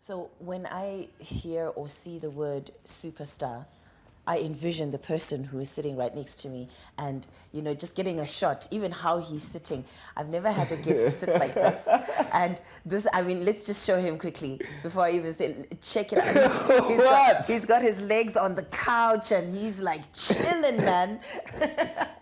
So when I hear or see the word superstar, I envision the person who is sitting right next to me and, you know, just getting a shot, even how he's sitting. I've never had a guest sit like this. And this, I mean, let's just show him quickly before I even say, check it out. He's got his legs on the couch and he's like chilling, man.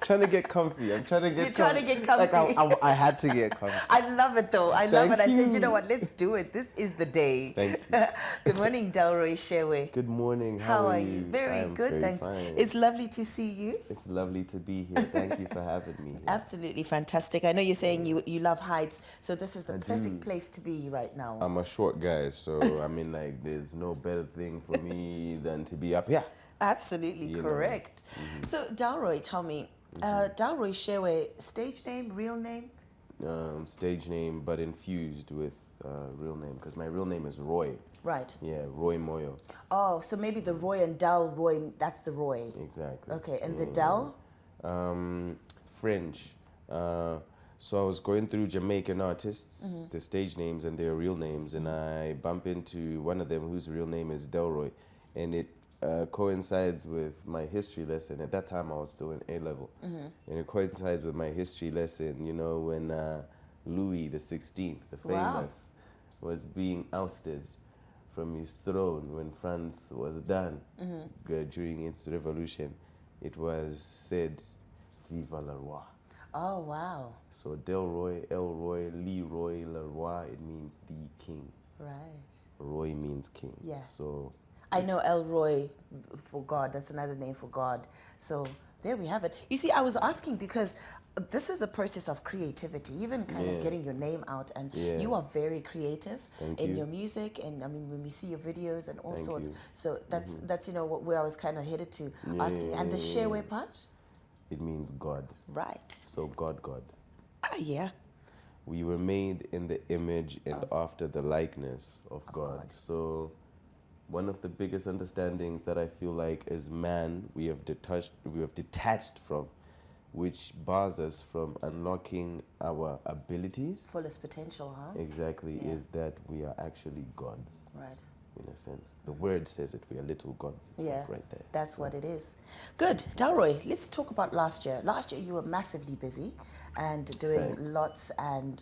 Trying to get comfy. I'm trying to get You're trying to get comfy. Like I had to get comfy. I love it though. I love Thank it. I said, you. you know what, let's do it. This is the day. Thank you. Good morning, Delroy Shewe. Good morning. How are you? Very I'm good, very thanks. fine. It's lovely to see you. It's lovely to be here. Thank you for having me here. Absolutely fantastic. I know you're saying you love heights, so this is the perfect place to be right now. I'm a short guy, so I mean, like, there's no better thing for me than to be up here. Absolutely You know. correct. So, Delroy, tell me, Delroy Shewe, stage name, real name? Stage name, but infused with real name, because my real name is Roy. Right. Yeah, Roy Moyo. Oh, so maybe the Roy and Delroy, that's the Roy. Exactly. Okay, and the Del? French. So I was going through Jamaican artists, the stage names and their real names, and I bump into one of them whose real name is Delroy, and it coincides with my history lesson. At that time, I was still in A-level, and it coincides with my history lesson, you know, when Louis the 16th, the famous, was being ousted from his throne when France was done during its revolution. It was said, "Viva le roi." Oh, wow. So Delroy, Elroy, Leroy, Leroy, it means the king. Right. Roy means king. Yeah. So I know Elroy for God. That's another name for God. So there we have it. You see, I was asking because this is a process of creativity, even kind of getting your name out. And you are very creative in your music. And I mean, when we see your videos and all sorts. So that's you know, where I was kind of headed to asking. And the Shewe part? it means God. Right. So God. Ah, yeah. We were made in the image and after the likeness of God. So one of the biggest understandings that I feel like as man we have detached from, which bars us from unlocking our abilities. Fullest potential, huh? Exactly, is that we are actually gods. Right. In a sense. The word says it, we are little gods. It's like right there. That's what it is. Good. Delroy, let's talk about last year. Last year you were massively busy and doing lots and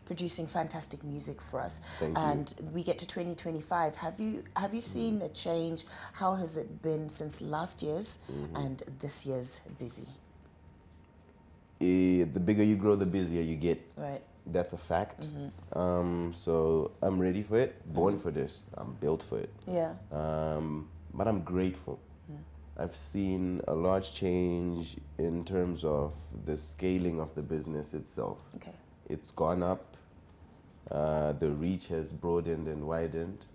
producing fantastic music for us. Thank and we get to 2025. Have you seen a change? How has it been since last year's and this year's busy? The bigger you grow, the busier you get. Right. That's a fact. So I'm ready for it, born for this. I'm built for it. Yeah. But I'm grateful. I've seen a large change in terms of the scaling of the business itself. Okay. It's gone up. The reach has broadened and widened.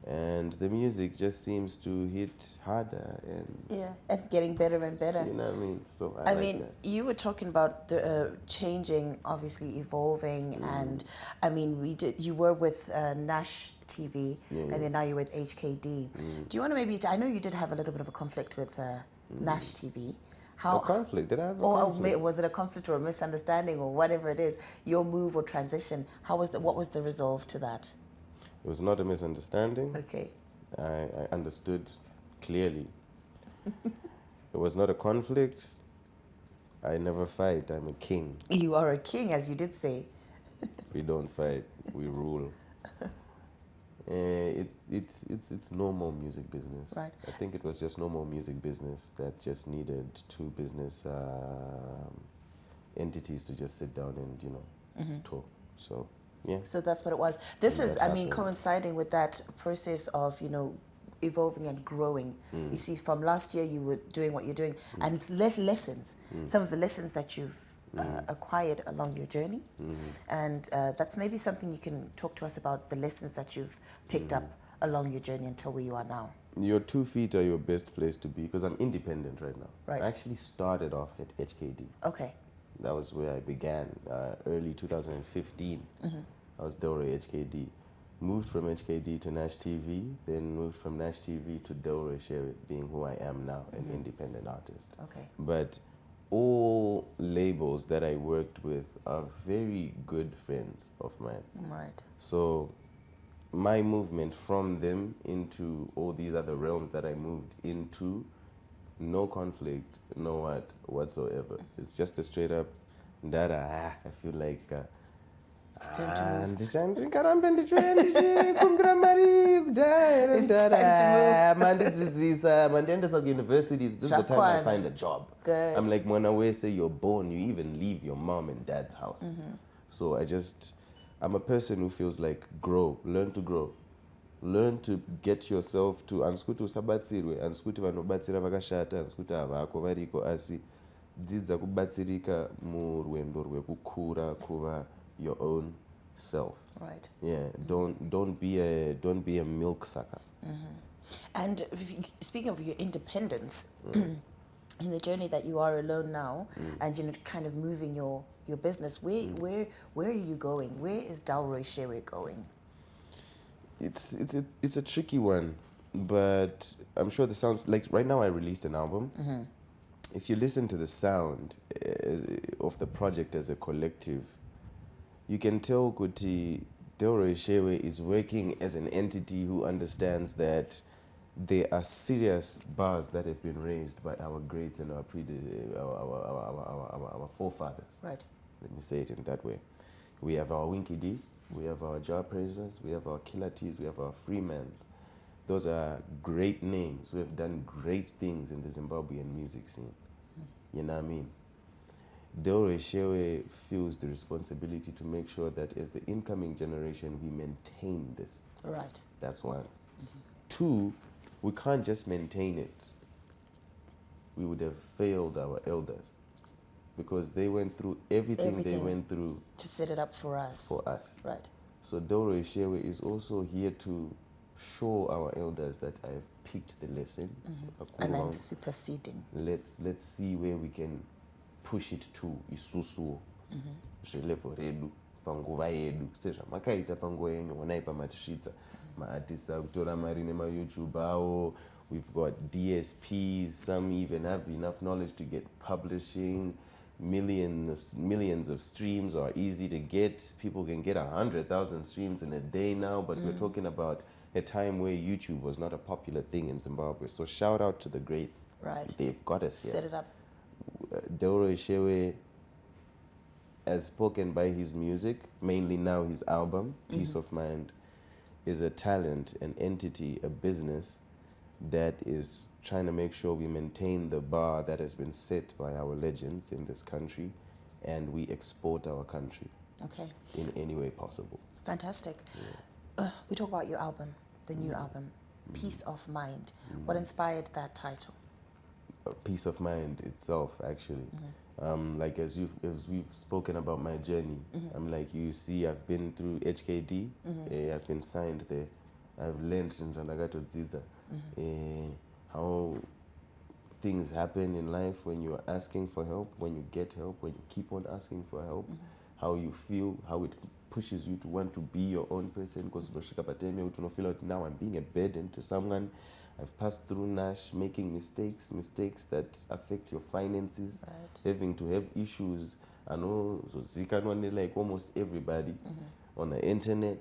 And the music just seems to hit harder and getting better and better. You know what I mean? So I mean, you were talking about the changing, obviously evolving, and I mean, you were with Nash TV, and then now you're with HKD. Do you want to maybe? I know you did have a little bit of a conflict with Nash TV. A conflict? Did I have a conflict? Or was it a conflict or a misunderstanding or whatever it is? Your move or transition? What was the resolve to that? It was not a misunderstanding. Okay. I understood clearly. It was not a conflict. I never fight. I'm a king. You are a king, as you did say. We don't fight. We rule. It's normal music business. Right. I think it was just normal music business that just needed two business entities to just sit down and talk. So. Yeah. So that's what it was. This is, I mean, coinciding with that process of, evolving and growing. You see, from last year you were doing what you're doing, and less lessons. Some of the lessons that you've acquired along your journey, and that's maybe something you can talk to us about, the lessons that you've picked up along your journey until where you are now. Your 2 feet are your best place to be, because I'm independent right now. Right. I actually started off at HKD. Okay. That was where I began, early 2015. I was Delroy HKD. Moved from HKD to Nash TV, then moved from Nash TV to Delroy Shewe, being who I am now, an independent artist. Okay. But all labels that I worked with are very good friends of mine. Right. So my movement from them into all these other realms that I moved into, no conflict, no what whatsoever. It's just a straight up I feel like ndikarambe ndichikumbira mari kudhaya mandidzidzisa mandiendesa kuuniversities. This is the time I find a job. Good. I'm like, mwana wese, you're born, you even leave your mom and dad's house. So I'm a person who feels like learn to grow. Learn to get yourself to, ansikuti usabatsirwe, ansikuti vanobatsira vakashata, ansikuti havako variko, asi dzidza kubatsirika murwendo rwekukura kuva your own self. Right. Yeah, don't be a milk sucker. And speaking of your independence, in the journey that you are alone now, and kind of moving your business, where are you going? Where is Delroy Shewe going? It's a tricky one, but I'm sure the sounds like right now I released an album. If you listen to the sound of the project as a collective, you can tell Kuti Delroy Shewe is working as an entity who understands that there are serious bars that have been raised by our greats and our forefathers. Right. Let me say it in that way. We have our Winky D's, we have our Jar Praisers, we have our Killer T's, we have our Freemans. Those are great names who have done great things in the Zimbabwean music scene. You know what I mean? Delroy Shewe feels the responsibility to make sure that as the incoming generation, we maintain this. Right. That's one. Two, we can't just maintain it. We would have failed our elders because they went through everything they went through to set it up for us. Right. So Delroy Shewe is also here to show our elders that I have picked the lesson. And I'm superseding. Let's see where we can push it to isusu zvelevo redu panguva yedu sezvamakaita panguva yenyu honai pamatisvitsa maartists akutora mari nemayoutube avo. We've got DSPs, some even have enough knowledge to get publishing. Millions of streams are easy to get. People can get 100,000 streams in a day now, but we're talking about a time where YouTube was not a popular thing in Zimbabwe. So shout out to the greats. Right. They've got us here. Set it up. Delroy Shewe, as spoken by his music, mainly now his album, Peace of Mind, is a talent, an entity, a business that is trying to make sure we maintain the bar that has been set by our legends in this country, and we export our country in any way possible. Fantastic. We talk about your album, the new album, Peace of Mind. What inspired that title? Peace of Mind itself, actually. Like as we've spoken about my journey, I'm like, you see, I've been through HKD, I've been signed there, I've learned in Ranagato Dzidza how things happen in life when you're asking for help, when you get help, when you keep on asking for help, how you feel, how it pushes you to want to be your own person, because now I'm being a burden to someone. I've passed through Nash, making mistakes that affect your finances, having to have issues. I know, so Zika, like almost everybody on the internet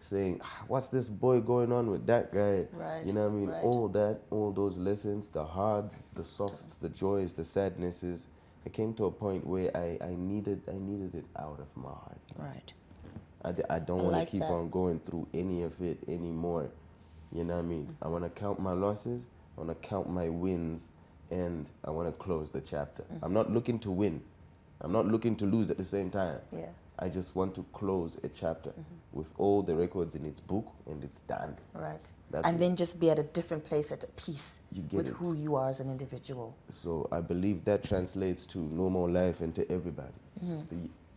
saying, what's this boy going on with that guy? Right. You know what I mean? All those lessons, the hards, the softs, the joys, the sadnesses. I came to a point where I needed it out of my heart. Right. I don't want to keep on going through any of it anymore. You know what I mean? I want to count my losses, I want to count my wins, and I want to close the chapter. I'm not looking to win. I'm not looking to lose at the same time. Yeah. I just want to close a chapter with all the records in its book, and it's done. Right. And then just be at a different place, at peace with it. who you are as an individual. So I believe that translates to no more life and to everybody.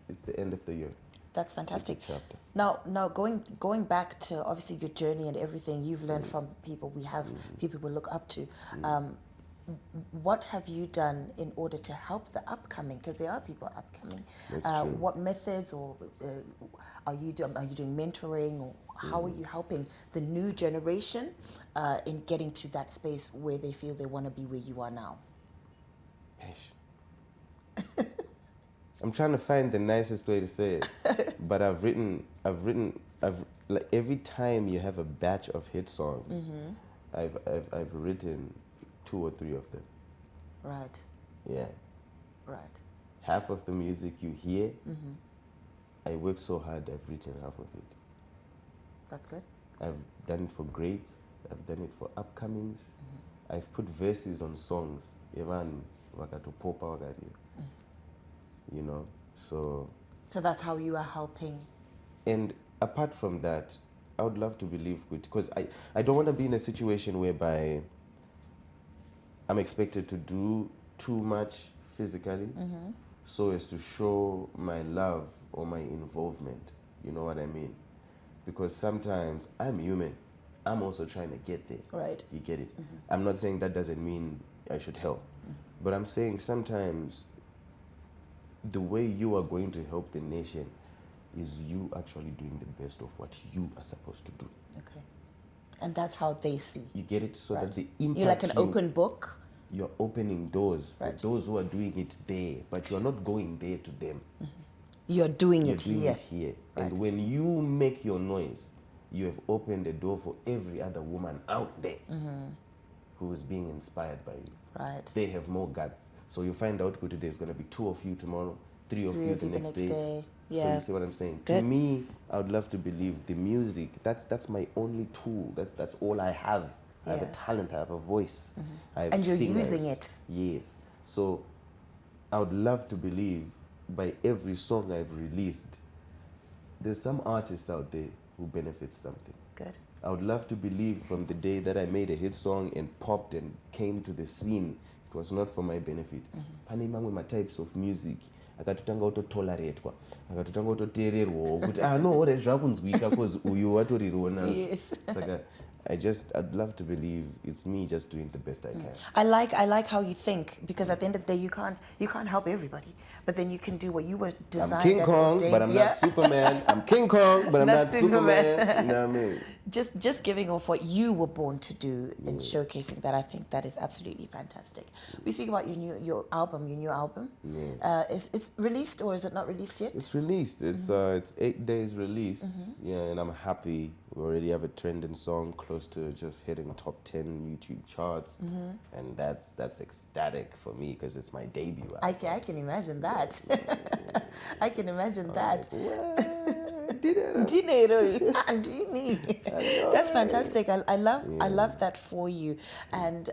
It's the end of the year. That's fantastic. Chapter. Now going back to obviously your journey and everything you've learned from people we have, people we look up to. What have you done in order to help the upcoming? Because there are people upcoming. That's true. What methods or are you doing mentoring, or how are you helping the new generation in getting to that space where they feel they want to be where you are now? I'm trying to find the nicest way to say it, but I've written like every time you have a batch of hit songs, I've written 2 or 3 of them. Right. Yeah. Right. Half of the music you hear, I work so hard, I've written half of it. That's good. I've done it for grades, I've done it for upcomings. I've put verses on songs. Even wakatopopa wakati. You know, so that's how you are helping. And apart from that, I would love to believe because I don't want to be in a situation whereby I'm expected to do too much physically so as to show my love or my involvement. You know what I mean? Because sometimes I'm human. I'm also trying to get there. Right. You get it? I'm not saying that doesn't mean I should help. But I'm saying sometimes the way you are going to help the nation is you actually doing the best of what you are supposed to do. Okay. And that's how they see. You get it? So that the impact... You're like an open book. You're opening doors for Right. those who are doing it there, but you're not going there to them. You're doing You're it doing here. it here. Right. And when you make your noise, you have opened a door for every other woman out there who is being inspired by you. Right. They have more guts. So you find out that there's going to be 2 of you tomorrow, 3 of you the next day. Yeah. So you see what I'm saying? Good. To me, I would love to believe the music, that's my only tool. That's all I have. I have a Yeah. talent, I have a voice. I have And you're fingers. using it. Yes. So I would love to believe by every song I've released, there's some artist out there who benefits something. Good. I would love to believe from the day that I made a hit song and popped and came to the scene, it was not for my benefit. Pane mamwe ma types of music akatotanga kutotoleratwa akatotanga kutoteererwawo kuti no ore zvakunzwika cause uyu watorirona. Yes. Saka I'd love to believe it's me just doing the best I can. I like how you think, because at the end of the day you can't help everybody, but then you can do what you were designed. I'm King and Kong, ordained. but I'm not Superman. I'm King Kong, but I'm not Superman. You know what I mean? Just giving off what you were born to do and showcasing that. I think that is absolutely fantastic. We speak about your new album. It's released, or is it not released yet? It's released. It's 8 days released. Yeah, and I'm happy. We already have a trending song close to just hitting top 10 YouTube charts, and that's ecstatic for me because it's my debut album. I can imagine that. I can imagine that. That's fantastic. I love that for you. And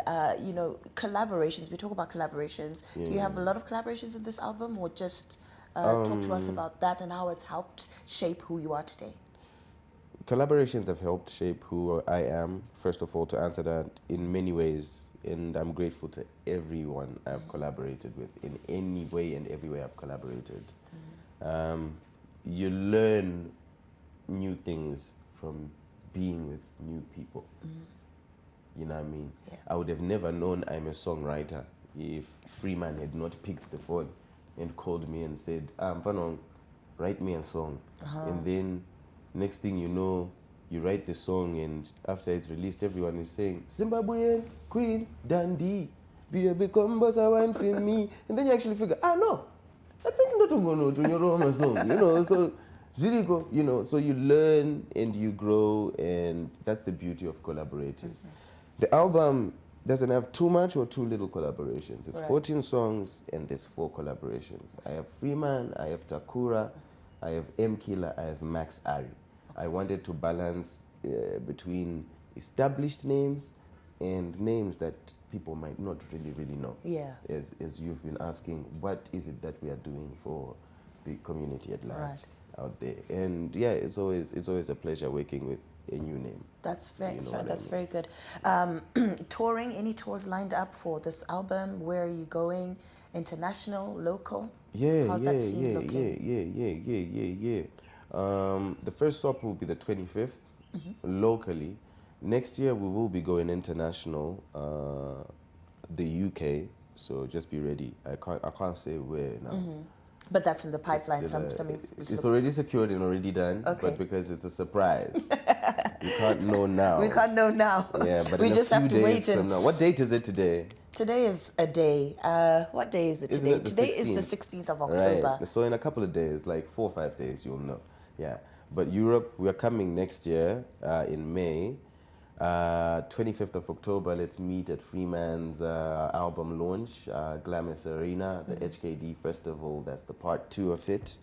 collaborations. We talk about collaborations. Do you have a lot of collaborations in this album, or just talk to us about that and how it's helped shape who you are today? Collaborations have helped shape who I am, first of all, to answer that in many ways. And I'm grateful to everyone I've collaborated with in any way and every way I've collaborated. You learn new things from being with new people. You know what I mean? Yeah. I would have never known I'm a songwriter if Freeman had not picked the phone and called me and said, Fanong, write me a song. And then next thing you know, you write the song, and after it's released, everyone is saying, Zimbabwean, Queen, Dundee, be a big composer, wine for me. And then you actually figure, no, I think not going to your own song, so Ziriko, so you learn and you grow, and that's the beauty of collaborating. The album doesn't have too much or too little collaborations. It's 14 songs and there's 4 collaborations. I have Freeman, I have Takura, I have M Killer, I have Max Ari. I wanted to balance between established names and names that people might not really know. Yeah. As you've been asking, what is it that we are doing for the community at large out there? And yeah, it's always a pleasure working with a new name. That's very very good. Touring, any tours lined up for this album? Where are you going? International, local? How's that scene looking? The first stop will be the 25th locally. Next year we will be going international, the UK. So just be ready. I can't say where now. But that's in the pipeline. It's already secured and already done. Okay. But because it's a surprise, you can't know now. We can't know now. Yeah, but we in just a few have to days wait. From now. What date is it today? Today is a day. What day is it today? Isn't it the Today 16th? is the 16th of October. Right. So in a couple of days, like 4 or 5 days, you'll know. Yeah. But Europe, we are coming next year in May. 25th of October, let's meet at Freeman's album launch, Glamis Arena, the HKD Festival. That's the part 2 of it.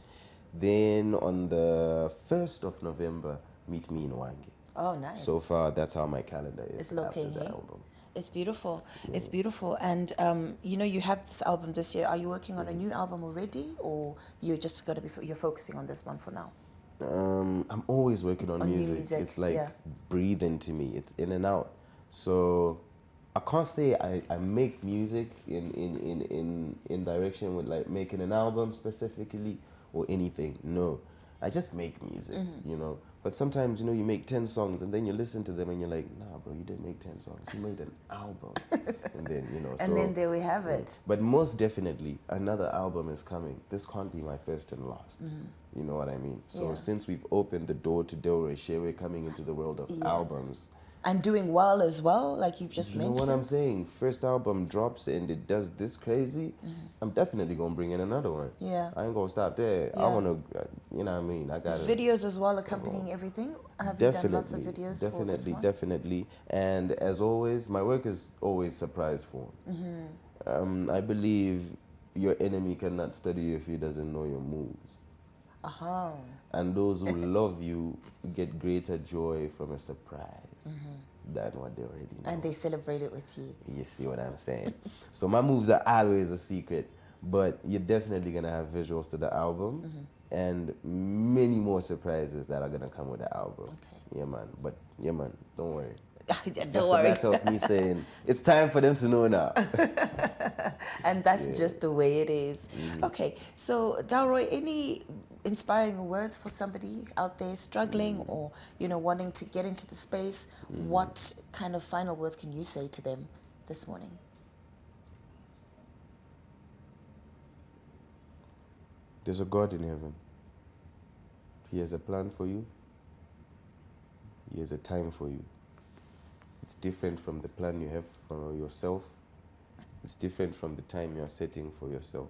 Then on the 1st of November, meet me in Wangi. Oh, nice. So far, that's how my calendar is It's looking, after the hey? album. It's beautiful. Yeah. It's beautiful. And, you know, you have this album this year. Are you working on a new album already? Or you're just going to be, you're focusing on this one for now? I'm always working on music. It's like breathing to me. It's in and out. So I can't say I make music in direction with like making an album specifically or anything. No, I just make music, you know. But sometimes, you know, you make 10 songs and then you listen to them and you're like, nah, bro, you didn't make 10 songs. You made an album. And then, you know. And then there we have it. But most definitely, another album is coming. This can't be my first and last. You know what I mean? So since we've opened the door to Delroy Shewe coming into the world of albums. And doing well as well, like you've just mentioned. You know what I'm saying? First album drops and it does this crazy, I'm definitely going to bring in another one. Yeah. I ain't going to stop there. I want to, you know what I mean? I got videos as well accompanying everything? Have you done lots of videos for this one? Definitely. And as always, my work is always surprise form. I believe your enemy cannot study you if he doesn't know your moves. And those who love you get greater joy from a surprise than what they already know. And they celebrate it with you. You see what I'm saying? So my moves are always a secret, but you're definitely going to have visuals to the album and many more surprises that are going to come with the album. Okay. Yeah, man. But, yeah, man, don't worry. It's just a matter of me saying, it's time for them to know now. And that's just the way it is. Okay, so Delroy, any inspiring words for somebody out there struggling or, you know, wanting to get into the space? What kind of final words can you say to them this morning? There's a God in heaven. He has a plan for you. He has a time for you. It's different from the plan you have for yourself. It's different from the time you are setting for yourself.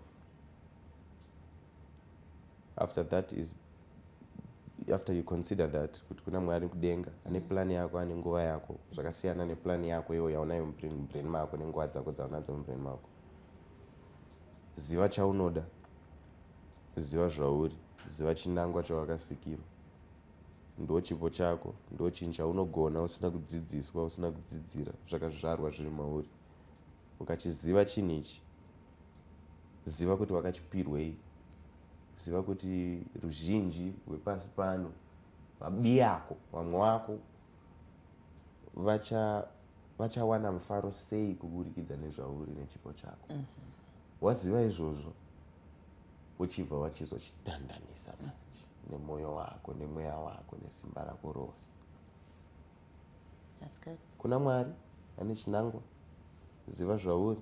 After that is, after you consider that, kuna Mwari kudenga, ane plan yako, ane nguva yako, zvakasiyana ne plan yako iwo yaonayo mbrain mako nenguva dzako dzaonadzo mbrain mako. Ziva chaunoda, ziva zvauri, ziva chinangwa chawakasikirwa. Ndo chipo chako, ndo chinhu chaunogona usina kudzidziswa, usina kudzidzira, zvakazvarwa zviri mauri. Ukachiziva chinhu ichi, ziva kuti wakachipirwei, ziva kuti ruzhinji rwepasi pano, mabi ako, vamwe vako, vachawana mufaro sei kuburikidza nezvauri nechipo chako. Waziva izvozvo, uchibva wachizochidandanisa manje nemoyo wako, nemweya wako, nesimba rako rose. That's good. Kuna Mwari ane chinangwa, ziva zvauri,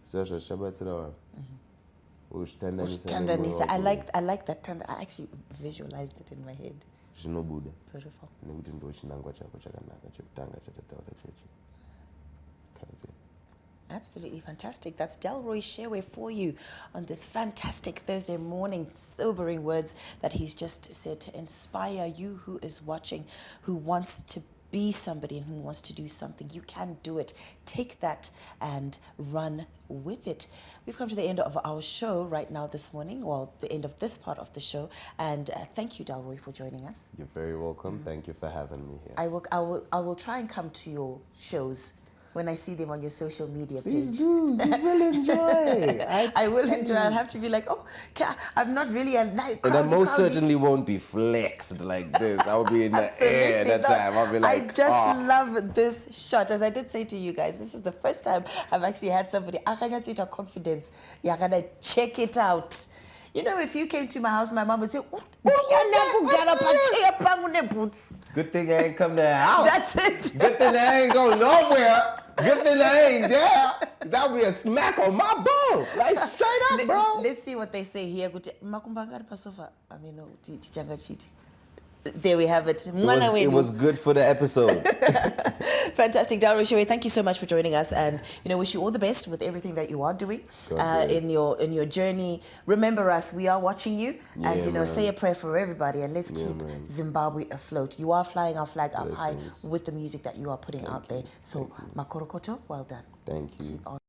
ziva zvachichabatsira vanhu. I like that tanda. I actually visualized it in my head. Zvinobuda. Beautiful. Nekuti ndo chinangwa chako chakanaka chekutanga chatataura chechi. Absolutely fantastic. That's Delroy Shewe for you on this fantastic Thursday morning. Sobering words that he's just said to inspire you who is watching, who wants to be somebody and who wants to do something. You can do it. Take that and run with it. We've come to the end of our show right now this morning, well, the end of this part of the show. And thank you, Delroy, for joining us. You're very welcome. Thank you for having me here. I will try and come to your shows when I see them on your social media page. Please do. You will enjoy. I will enjoy. I'll have to be like, oh, I'm not really a night. And I most certainly won't be flexed like this. I'll be in the air at that time. I'll be like, I just love this shot. As I did say to you guys, this is the first time I've actually had somebody, with confidence. You're going to check it out. You know, if you came to my house, my mom would say, good thing I ain't come to the house. That's it. Good thing I ain't go nowhere. Good thing I ain't there. That would be a smack on my bone. Like, straight up, bro. Let's see what they say here. I mean, no, there we have it. It was good for the episode. Fantastic. Delroy Shewe, thank you so much for joining us, and wish you all the best with everything that you are doing in your journey. Remember us, we are watching you, and say a prayer for everybody, and let's keep Zimbabwe afloat. You are flying our flag up high with the music that you are putting out there. So makorokoto, well done. Thank you. Keep on.